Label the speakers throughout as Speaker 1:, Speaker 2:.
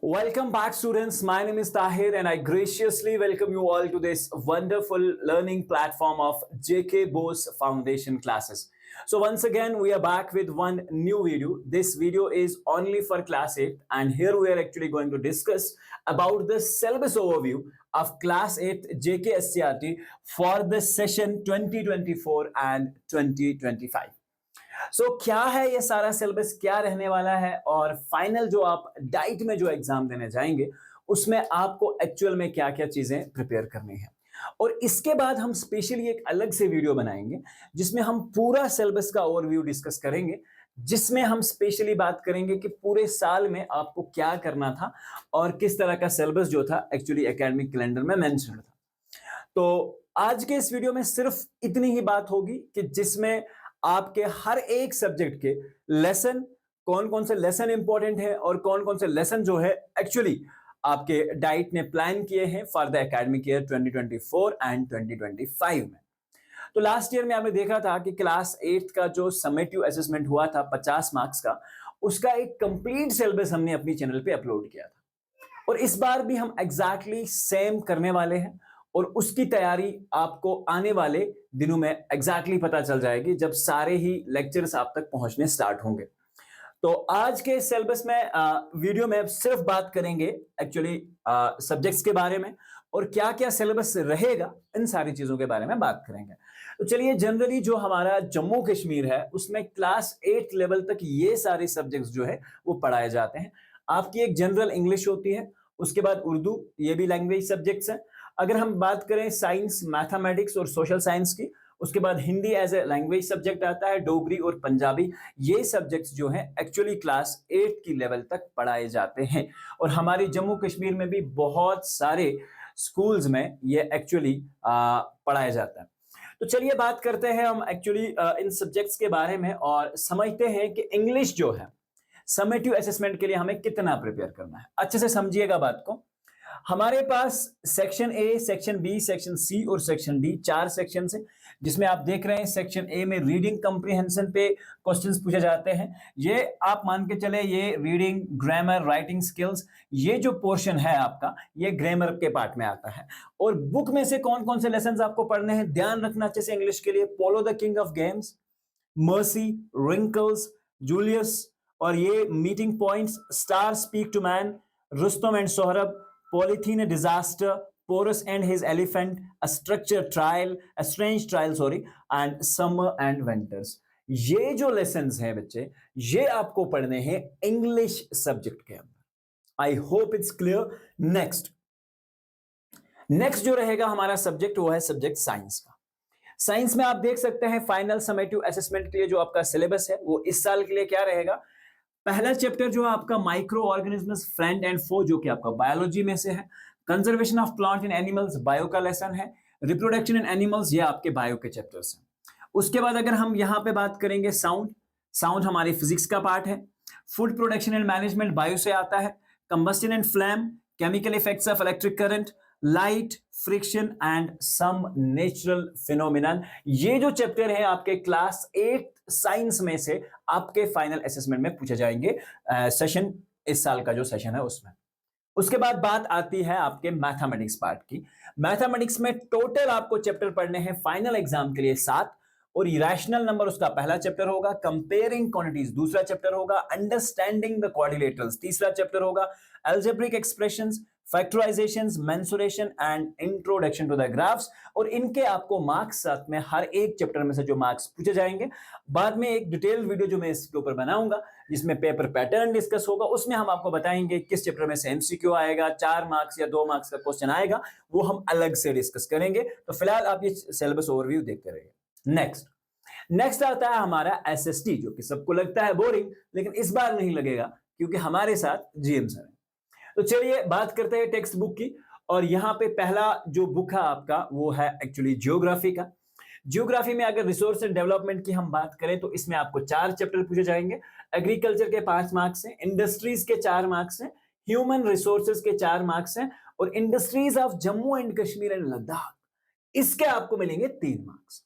Speaker 1: Welcome back, students. My name is Tahir, and I graciously welcome you all to this wonderful learning platform of JK Bose Foundation classes. So, once again, we are back with one new video. This video is only for Class 8, and here we are actually going to discuss about the syllabus overview of Class 8 JK SCRT for the session 2024 and 2025. क्या है ये सारा syllabus, क्या रहने वाला है, और final जो आप डाइट में जो एग्जाम देने जाएंगे उसमें आपको एक्चुअल में क्या क्या चीजें प्रिपेयर करनी है। और इसके बाद हम स्पेशली एक अलग से वीडियो बनाएंगे जिसमें हम पूरा सिलेबस का ओवरव्यू डिस्कस करेंगे, जिसमें हम स्पेशली बात करेंगे कि पूरे साल में आपको क्या करना था और किस तरह का सिलेबस जो था एक्चुअली एकेडमिक कैलेंडर में मेंशन था। तो आज के इस वीडियो में सिर्फ इतनी ही बात होगी कि जिसमें आपके हर एक सब्जेक्ट के लेसन, कौन कौन से लेसन इंपॉर्टेंट है और कौन कौन से लेसन जो है एक्चुअली आपके डाइट ने प्लान किए हैं for the academic year 2024 and 2025 में। तो लास्ट ईयर में आपने देखा था कि क्लास 8 का जो समेटिव असेसमेंट हुआ था 50 मार्क्स का, उसका एक कंप्लीट सिलेबस हमने अपनी चैनल पे अपलोड किया था। और इस बार भी हम एग्जैक्टली सेम करने वाले हैं और उसकी तैयारी आपको आने वाले दिनों में एग्जैक्टली पता चल जाएगी जब सारे ही लेक्चर्स आप तक पहुंचने स्टार्ट होंगे। तो आज के सिलेबस में वीडियो में सिर्फ बात करेंगे एक्चुअली सब्जेक्ट्स के बारे में और क्या क्या सिलेबस रहेगा, इन सारी चीजों के बारे में बात करेंगे। तो चलिए, जनरली जो हमारा जम्मू कश्मीर है उसमें क्लास 8 लेवल तक ये सारे सब्जेक्ट्स जो है वो पढ़ाए जाते हैं। आपकी एक जनरल इंग्लिश होती है, उसके बाद उर्दू, ये भी लैंग्वेज सब्जेक्ट्स हैं। अगर हम बात करें साइंस, मैथमेटिक्स और सोशल साइंस की, उसके बाद Hindi as a language subject आता है, डोगरी और पंजाबी। ये सब्जेक्ट्स जो हैं एक्चुअली क्लास 8 की लेवल तक पढ़ाए जाते हैं और हमारी जम्मू कश्मीर में भी बहुत सारे स्कूल्स में ये एक्चुअली पढ़ाया जाता है। तो चलिए बात करते हैं हम एक्चुअली इन सब्जेक्ट्स के बारे में और समझते हैं कि इंग्लिश जो है समेटिव असेसमेंट के लिए हमें कितना प्रिपेयर करना है। अच्छे से समझिएगा बात को। हमारे पास section A, section B, section C और सेक्शन डी, 4 सेक्शन है, जिसमें आप देख रहे हैं सेक्शन ए में रीडिंग कंप्रीहेंशन पे क्वेश्चंस पूछे जाते हैं। ये आप मान के चले, ये रीडिंग, ग्रामर, राइटिंग स्किल्स, ये जो पोर्शन है आपका ये ग्रामर के पार्ट में आता है। और बुक में से कौन कौन से लेसन आपको पढ़ने हैं, ध्यान रखना अच्छे से इंग्लिश के लिए। Polo the king of games, mercy, wrinkles, Julius, और ये meeting points, star speak to man, Rustam and Sohrab, Polythene a disaster, Porus and his elephant, a structure trial, a strange trial, and summer and winters। ये जो lessons हैं बच्चे, ये आपको पढ़ने हैं इंग्लिश सब्जेक्ट के अंदर। I hope it's clear. Next जो रहेगा हमारा सब्जेक्ट वो है सब्जेक्ट साइंस का। साइंस में आप देख सकते हैं फाइनल समेटिव असेसमेंट के लिए जो आपका सिलेबस है वो इस साल के लिए क्या रहेगा। पहला चैप्टर जो आपका माइक्रो ऑर्गेनिजम्स, फ्रेंड एंड फो, जो कि आपका बायोलॉजी में से है। Conservation of plant and animals, bio का लेसन है। रिप्रोडक्शन इन एनिमल्स, ये आपके बायो के चैप्टर्स हैं। उसके बाद अगर हम यहां पे बात करेंगे साउंड हमारी फिजिक्स का पार्ट है। Food production and management, bio से आता है। Combustion and flame, chemical effects of electric current, light, friction and some natural phenomenon, ये जो चैप्टर है आपके क्लास 8 साइंस में से आपके फाइनल असेसमेंट में पूछे जाएंगे सेशन, इस साल का जो सेशन है उसमें। उसके बाद बात आती है आपके मैथमेटिक्स पार्ट की। मैथमेटिक्स में टोटल आपको चैप्टर पढ़ने हैं फाइनल एग्जाम के लिए 7, और रैशनल नंबर उसका पहला चैप्टर होगा। कंपेयरिंग क्वांटिटीज दूसरा चैप्टर होगा। अंडरस्टैंडिंग द क्वाड्रिलेटरल्स तीसरा चैप्टर होगा। Algebraic expressions, factorisations, mensuration and introduction to the graphs, और इनके आपको मार्क्स साथ में हर एक चैप्टर में से जो मार्क्स पूछे जाएंगे। बाद में एक डिटेल वीडियो जो मैं इसके ऊपर बनाऊंगा जिसमें पेपर पैटर्न डिस्कस होगा, उसमें हम आपको बताएंगे किस चैप्टर में से एमसीक्यू आएगा, 4 मार्क्स या 2 मार्क्स का क्वेश्चन आएगा, वो हम अलग से डिस्कस करेंगे। तो फिलहाल आप ये सिलेबस ओवरव्यू देखते रहिए। नेक्स्ट आता है हमारा एसएसटी, जो कि सबको लगता है बोरिंग, लेकिन इस बार नहीं लगेगा क्योंकि हमारे साथ जीएम सर है। तो चलिए बात करते हैं टेक्स्ट बुक की, और यहां पे पहला जो बुक है आपका वो है एक्चुअली ज्योग्राफी का। ज्योग्राफी में अगर रिसोर्स एंड डेवलपमेंट की हम बात करें तो इसमें आपको 4 चैप्टर पूछे जाएंगे। एग्रीकल्चर के 5 मार्क्स हैं, इंडस्ट्रीज के 4 मार्क्स हैं, ह्यूमन रिसोर्सेज के 4 मार्क्स हैं, और industries of Jammu and Kashmir and Ladakh, इसके आपको मिलेंगे 3 मार्क्स।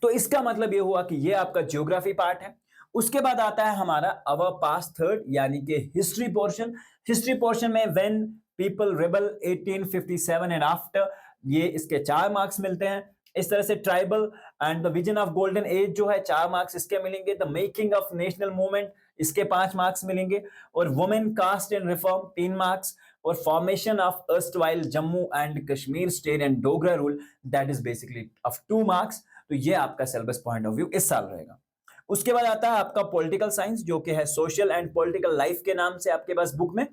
Speaker 1: तो इसका मतलब यह हुआ कि यह आपका ज्योग्राफी पार्ट है। उसके बाद आता है हमारा अवर पास्ट थर्ड यानी कि हिस्ट्री पोर्शन। हिस्ट्री पोर्शन में when people rebel 1857 and after, ये इसके 4 मार्क्स मिलते हैं। इस तरह से tribal and the vision of golden age जो है 4 मार्क्स इसके मिलेंगे। The making of national movement इसके 5 मार्क्स मिलेंगे। और women caste and reform 3 marks. और formation of erstwhile Jammu and Kashmir state and Dogra rule that is basically of 2 marks. तो ये आपका सिलेबस पॉइंट ऑफ व्यू इस साल रहेगा। उसके बाद आता है आपका पॉलिटिकल साइंस जो कि है सोशल एंड पॉलिटिकल लाइफ के नाम से आपके पास बुक में।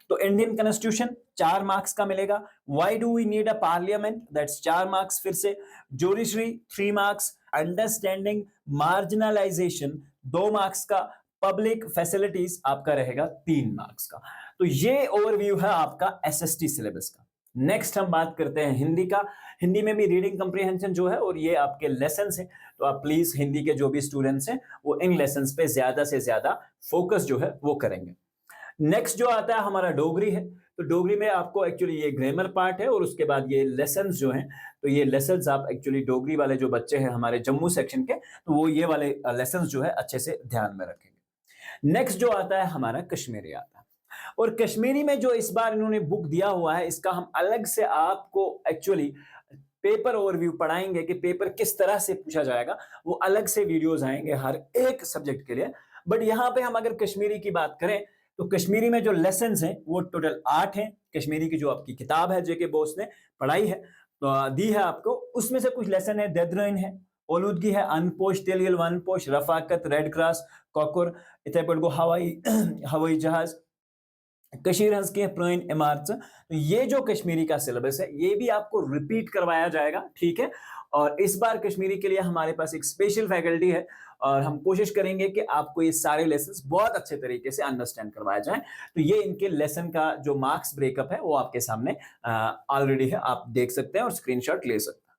Speaker 1: तो इंडियन कॉन्स्टिट्यूशन 4 मार्क्स का मिलेगा। Why do we need a parliament, that's 4 marks फिर से। Judiciary 3 marks. Understanding marginalisation 2 marks का। पब्लिक फैसिलिटीज आपका रहेगा 3 मार्क्स का। तो ये ओवरव्यू है आपका एसएसटी सिलेबस का। नेक्स्ट हम बात करते हैं हिंदी का। हिंदी में भी रीडिंग कंप्रीहेंशन जो है और ये आपके लेसन्स हैं, तो आप प्लीज हिंदी के जो भी स्टूडेंट्स हैं वो इन लेसन्स पे ज्यादा से ज्यादा फोकस जो है वो करेंगे। नेक्स्ट जो आता है हमारा डोगरी है। तो डोगरी में आपको एक्चुअली ये ग्रामर पार्ट है और उसके बाद ये लेसन्स जो हैं, तो ये लेसन्स आप एक्चुअली डोगरी वाले जो बच्चे हैं हमारे जम्मू सेक्शन के, तो वो ये वाले लेसन्स जो है अच्छे से ध्यान में रखेंगे। नेक्स्ट जो आता है हमारा कश्मीरी आता है। और कश्मीरी में जो इस बार इन्होंने बुक दिया हुआ है इसका हम अलग से आपको एक्चुअली पेपर ओवरव्यू पढ़ाएंगे कि पेपर किस तरह से पूछा जाएगा, वो अलग से वीडियोस आएंगे हर एक सब्जेक्ट के लिए। बट यहाँ पे हम अगर कश्मीरी की बात करें तो कश्मीरी में जो लेसन्स हैं वो टोटल 8 हैं। कश्मीरी की जो आपकी किताब है जेके बोस ने पढ़ाई है तो दी है आपको, उसमें से कुछ लेसन है देदरइन है, ओलूदगी है, अनपोश तेलियल वनपोश, रफाकत, रेड क्रॉस, कॉकुर, इथे पड़ गो हवाई जहाज, कशीर हंस के पुरानी इमारत। तो ये जो कश्मीरी का सिलेबस है ये भी आपको रिपीट करवाया जाएगा, ठीक है। और इस बार कश्मीरी के लिए हमारे पास एक स्पेशल फैकल्टी है और हम कोशिश करेंगे कि आपको ये सारे लेसन्स बहुत अच्छे तरीके से अंडरस्टैंड करवाया जाए। तो ये इनके लेसन का जो मार्क्स ब्रेकअप है वो आपके सामने ऑलरेडी है, आप देख सकते हैं और स्क्रीनशॉट ले सकते हैं।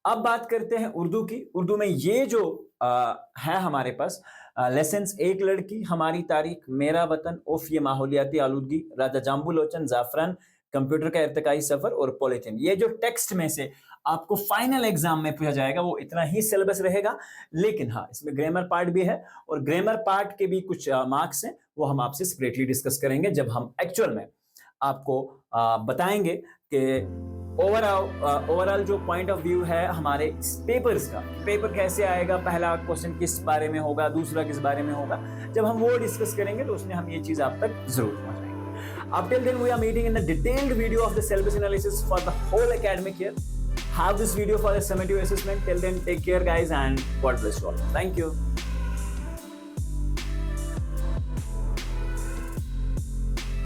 Speaker 1: अब बात करते हैं उर्दू की। उर्दू में ये जो है हमारे पास लेसन्स, एक लड़की, हमारी तारीख, मेरा वतन, उफ ये माहौलियाती आलूदगी, राजा जाम्बू लोचन, जाफरान, कंप्यूटर का इर्तिकाई सफर और पॉलिथीन। ये जो टेक्स्ट में से आपको फाइनल एग्जाम में पूछा जाएगा वो इतना ही सिलेबस रहेगा। लेकिन हाँ, इसमें ग्रामर पार्ट भी है और ग्रामर पार्ट के भी कुछ मार्क्स हैं, वो हम आपसे सेपरेटली डिस्कस करेंगे जब हम एक्चुअल में आपको बताएंगे कि ओवरऑल जो पॉइंट ऑफ व्यू है हमारे पेपर्स का, पेपर कैसे आएगा, पहला क्वेश्चन किस बारे में होगा, दूसरा किस बारे में होगा, जब हम वो डिस्कस करेंगे तो उसमें हम ये चीज आप तक जरूर पहुंचाएंगे। Up till then, we are meeting in the detailed video of the syllabus analysis for the whole academic year. Have this video for the summative assessment. Till then, take care, guys, and God bless you all. Thank you.